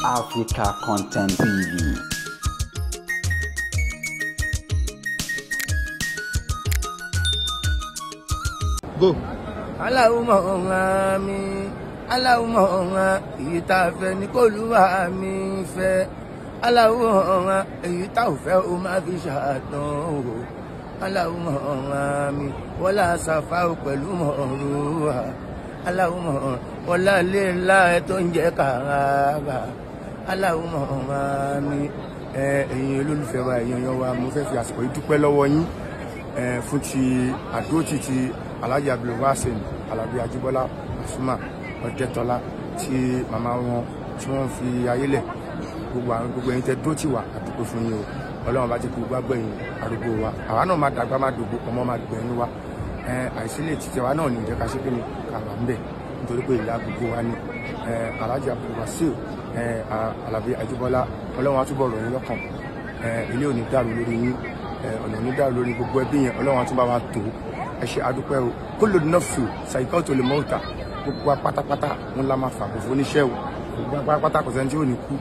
Africa Content TV. Go. Allahumma amin. Allahumma èyí tá a fẹ́ ní k'Olúwa mi fẹ́. Allahumma èyí tá ò fẹ́ ó má fi ṣàdánwò. Allahumma amin. Wọ́lá Sàfáù pẹ̀lú Mọ̀rúwà. Allahumma wọ́lá lílá tó ń jẹ́ Kàrábà. Allahumma amin. Ẹ̀yin olólùfẹ́ wa, ẹ̀yin èèyàn wa, mo fẹ́ fi àsìkò yìí dúpẹ́ lọ́wọ́ yín fún ti àdótì ti Alhaji Abdulwasiu Alabi Ajibola Pasuma Ọdẹ́tọ́lá tí màmá wọn tí wọ́n fi ayé lẹ̀. Gbogbo ẹ̀yin tẹ́ dó tì wá àdúgbò fún yín o. Ọlọ́run bá jẹ́ kí gbogbo àgbẹ̀yìn arúgbó wa. Àwa náà máa dàgbà máa dògbò, ọmọ máa gbẹ̀yìn wa. Àìsílẹ̀ títí wa náà ní ìjẹ́ ká ṣe pé ní kàwá ń bẹ̀ nítorí pé ìyá gbogbo wa ní Alhaji Abdulwasiu Alabi Ajibola. Ọlọ́run á túbọ̀ rọ̀ yín lọ́kàn. Ilé ò ní dàrú lórí yín, ọ̀nà ò ní dàrú lórí gbogbo ẹbí yẹn. Ọlọ́run á tún bá wa tó. Ẹ ṣe àdúpẹ́ o. Kullu nafsin sa'iqatul mauta. Gbogbo wa pátápátá ń la máa fà kò fún oníṣẹ́ o. Gbogbo wa pátápátá kò sẹ́ni tí ò ní kú.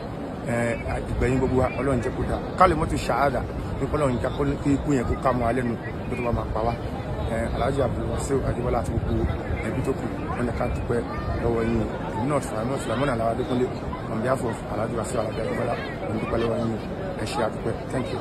Ìgbẹ̀yìn gbogbo wa Ọlọ́run jẹ́ kó dáa. Kalimatu shahada ní Ọlọ́run jẹ́ kí ikú yẹn kó ká mọ́ alẹ́ nu kó tó bá máa pa wá. Alhaji Abdulwasiu Ajibola àti gbogbo ẹbí tó kù wọn ni ká dúpẹ́ lọ́wọ́ yín. Èmi náà Sulaiman Alao Adekunle on behalf of Alhaji Wasiu Alabi Ajibola, mo dúpẹ́ lọ́wọ́ yín. Ẹ ṣe àdúpẹ́. Thank you.